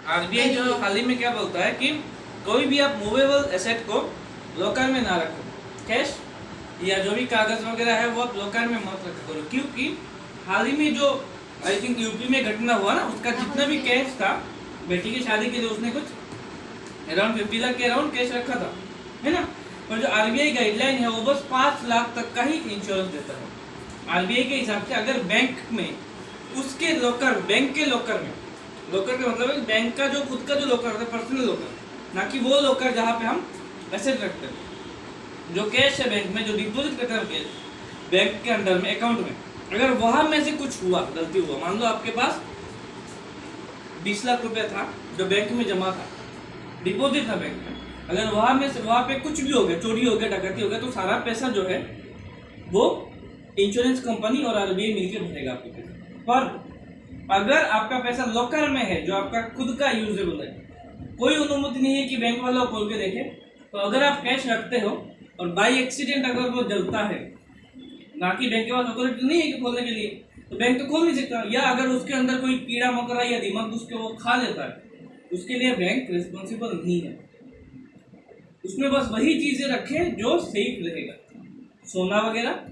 RBI जो हाल ही में क्या बोलता है कि कोई भी आप मूवेबल एसेट को लॉकर में ना रखो, कैश या जो भी कागज वगैरह है वो आप लॉकर में मत रखा करो, क्योंकि हाल ही में जो आई थिंक यूपी में घटना हुआ ना, उसका जितना भी कैश था, बेटी की शादी के लिए उसने कुछ अराउंड 50 लाख के अराउंड कैश रखा था, है ना। और जो आरबीआई गाइडलाइन है वो बस 5 लाख तक का ही इंश्योरेंस देता है आरबीआई के हिसाब से। अगर बैंक में उसके लॉकर, बैंक के लॉकर में, लॉकर का मतलब है बैंक का जो खुद का जो लॉकर होता है, पर्सनल लॉकर, ना कि वो लॉकर जहाँ पे हम एसेट रखते हैं, जो कैश है बैंक में, जो डिपॉजिट करते हैं कैश बैंक के अंदर में अकाउंट में, अगर वहां में से कुछ हुआ, गलती हुआ, मान लो आपके पास 20 लाख रुपए था जो बैंक में जमा था, डिपॉजिट था बैंक में, अगर वहां में से वहां पे कुछ भी हो गया, चोरी हो गया, डकैती हो गया, तो सारा पैसा जो है वो इंश्योरेंस कंपनी और आरबीआई मिलकर भरेगा आपके पैसे। पर अगर आपका पैसा लॉकर में है जो आपका खुद का यूजेबल है, कोई अनुमति नहीं है कि बैंक वाला खोल के देखे, तो अगर आप कैश रखते हो और बाई एक्सीडेंट अगर वो जलता है, ना कि बैंक के पास अथॉरिटी नहीं है कि खोलने के लिए, तो बैंक तो खोल नहीं सकता। या अगर उसके अंदर कोई कीड़ा मकोड़ा या दिमाग उसके वो खा लेता है, उसके लिए बैंक रिस्पॉन्सिबल नहीं है। उसमें बस वही चीजें रखे जो सेफ रहेगा, सोना वगैरह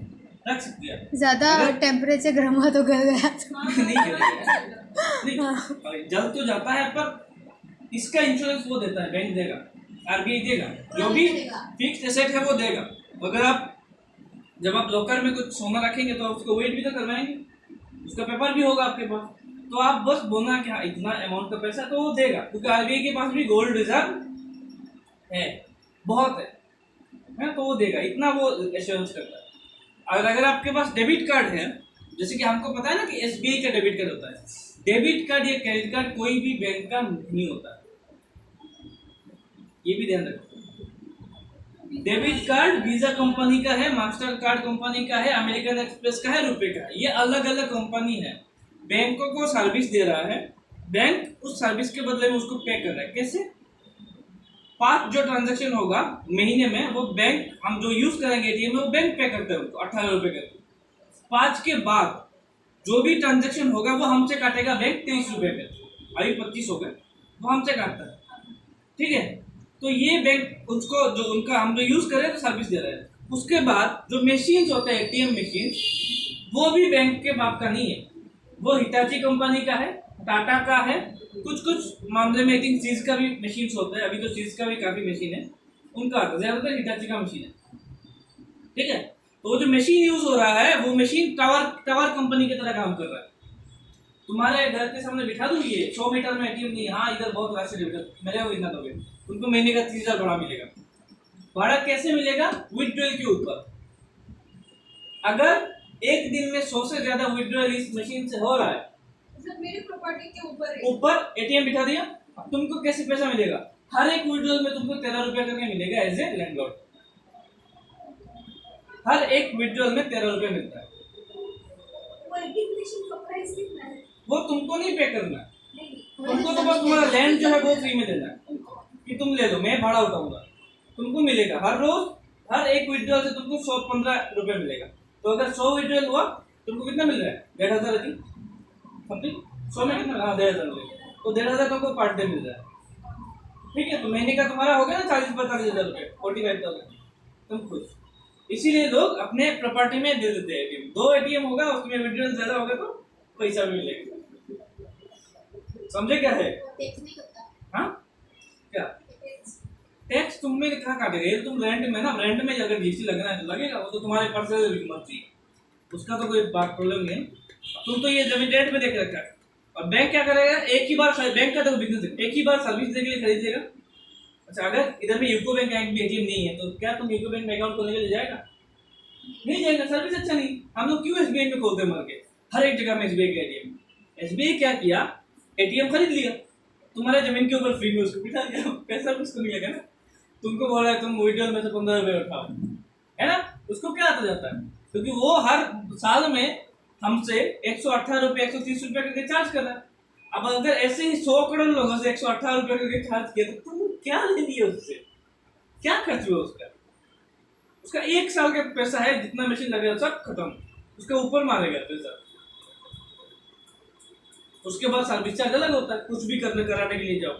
रख सकते हैं। ज्यादा टेम्परेचर गर्म हुआ तो गल गया तो नहीं गिरेगा, नहीं जल तो जाता है, पर इसका इंश्योरेंस वो देता है, बैंक देगा, आरबीआई देगा, जो भी फिक्स एसेट है वो देगा। अगर आप जब आप लॉकर में कुछ सोना रखेंगे तो उसको वेट भी तो करवाएंगे, उसका पेपर भी होगा आपके पास, तो आप बस बोलना कि हाँ इतना अमाउंट का पैसा, तो वो देगा, क्योंकि आरबीआई के पास भी गोल्ड रिजर्व है, बहुत है, तो वो देगा, इतना वो एश्योरेंस करता है। और अगर आपके पास डेबिट कार्ड है, जैसे कि हमको पता है ना कि एसबीआई का डेबिट कार्ड होता है, डेबिट कार्ड या क्रेडिट कार्ड कोई भी बैंक का नहीं होता, ये भी ध्यान रखो। डेबिट कार्ड वीजा कंपनी का है, मास्टर कार्ड कंपनी का है, अमेरिकन एक्सप्रेस का है, रुपए का है, ये अलग अलग कंपनी है। बैंकों को सर्विस दे रहा है, बैंक उस सर्विस के बदले में उसको पे कर रहा है। कैसे? 5 जो ट्रांजैक्शन होगा महीने में, वो बैंक हम जो यूज करेंगे एटीएम में, वो बैंक पे करते हैं उनको 18 रुपए करके। 5 के बाद जो भी ट्रांजैक्शन होगा वो हमसे काटेगा बैंक 23 रुपए पे, अभी 25 हो गए, वो हमसे काटता है, ठीक है। तो ये बैंक उसको जो उनका हम जो यूज कर रहे हैं तो सर्विस दे रहे हैं। उसके बाद जो मशीन होते हैं एटीएम मशीन, वो भी बैंक के बाप का नहीं है, वो हिटाची कंपनी का है, टाटा का है, कुछ कुछ मामले में आई थिंक सीज का भी मशीन होता है, अभी तो सीज का भी काफी मशीन है, उनका आता है, ज्यादातर हिटाची का मशीन है, ठीक है। तो वो जो मशीन यूज हो रहा है वो मशीन टावर टावर कंपनी की तरह काम कर रहा है। तुम्हारे घर के सामने बिठा दूंगी, 100 मीटर में एटीएम नहीं, हाँ इधर बहुत रास्ते मेरे को इतना दोगे, उनको महीने का 30,000 भाड़ा मिलेगा। भाड़ा कैसे मिलेगा? विड्रॉल के ऊपर। अगर एक दिन में 100 से ज्यादा विड्रॉल इस मशीन से हो रहा है, मेरी प्रॉपर्टी के ऊपर एटीएम बिठा दिया, अब तुमको कैसे पैसा मिलेगा? हर एक विड्रॉल में तुमको 13 रुपया करके मिलेगा एज ए लैंडलॉर्ड, हर एक विड्रॉल में 13 रुपया मिलता है। वो तुमको नहीं पे करना, तुमको तो बस तुम्हारा लैंड जो है वो फ्री में देना है कि तुम ले लो, मैं भाड़ा उठाऊंगा, तुमको मिलेगा हर रोज, हर एक विड्रॉल से तुमको 115 रुपए मिलेगा। तो अगर 100 विड्रॉल हुआ तुमको कितना मिल रहा है? 1,500 समथिंग, 100 में कितना? हाँ 1,500 मिलेगा, तो 1,500 तुमको पर डे मिल रहा है, ठीक है। तो महीने का तुम्हारा हो गया ना 40-45,000 रुपए, 45,000, तुम खुश। इसीलिए लोग अपने प्रॉपर्टी में दे देते हैं एटीएम। 2 एटीएम होगा, उसमें विड्रॉल ज्यादा होगा तो पैसा भी मिलेगा। समझे क्या है? हाँ क्या टैक्स तुम में कहाँ काटेगा? ये तुम रेंट में ना, रेंट में अगर जीएसटी लगना है तो लगेगा, वो तो तुम्हारे पर्सनल मर्जी, उसका तो कोई बात प्रॉब्लम नहीं है। तुम तो ये जमीन रेंट में देख रखा है, और बैंक क्या करेगा? एक ही बार, बैंक का तो बिजनेस है, एक ही बार सर्विस देने के लिए खरीदेगा। अच्छा, अगर इधर में यूको बैंक में एटीएम नहीं है तो क्या तुम यूको बैंक में अकाउंट खोलने के लिए जाएगा? नहीं जाएगा, सर्विस अच्छा नहीं। हम लोग क्यों एसबीआई में खोलते मर के, हर एक जगह में एसबीआई का एटीएम। एसबीआई क्या किया? एटीएम खरीद लिया, तुम्हारे जमीन के ऊपर फ्री में उसको बिठा दिया, पैसा उसको मिलेगा ना। तुमको बोल रहा है तुम विड्रॉल में से 15 रुपए उठाओ, है ना, उसको क्या आता जाता है? क्योंकि वो हर साल में हमसे 118 रुपए 130 रुपए करके चार्ज कर रहा है। अब अगर ऐसे ही 100 करोड़ लोगों से 118 रुपए करके चार्ज किया तो तुम क्या ले लिए उससे? क्या खर्च हुआ उसका? उसका 1 साल का पैसा है, जितना मशीन लगेगा सब खत्म, उसके ऊपर मारेगा पैसा। उसके बाद सर्विस चार्ज अलग होता है, कुछ भी कराने के लिए जाओ।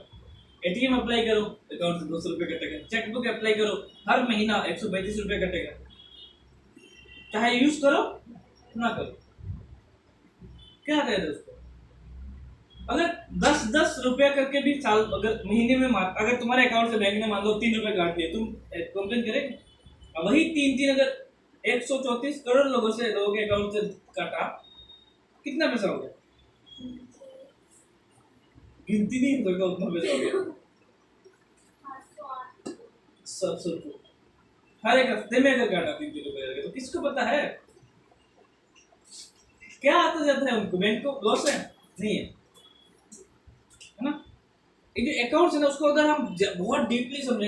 एटीएम अप्लाई करो, अकाउंट से 200 रुपये कटेगा। चेकबुक अप्लाई करो, हर महीना 132 रुपये कटेगा। चाहे यूज करो ना करो, क्या कहते हैं उसको। अगर 10-10 रुपया करके भी साल, अगर महीने में अगर तुम्हारे अकाउंट से बैंक ने मान लो 3 रुपए काट दिए, तुम कंप्लेन करेंगे? अब वही 3 अगर 134 करोड़ लोगों के अकाउंट से काटा, कितना पैसा हो गया? गिनती नहीं होगा उतना पैसा हो गया। 700 रुपये हर एक हफ्ते में अगर काटा 3 रुपए, तो किसको पता है क्या आता जाता है? उनको बैंक को लॉस है नहीं है ना? ये जो अकाउंट्स है ना, उसको अगर हम बहुत डीपली समझेंगे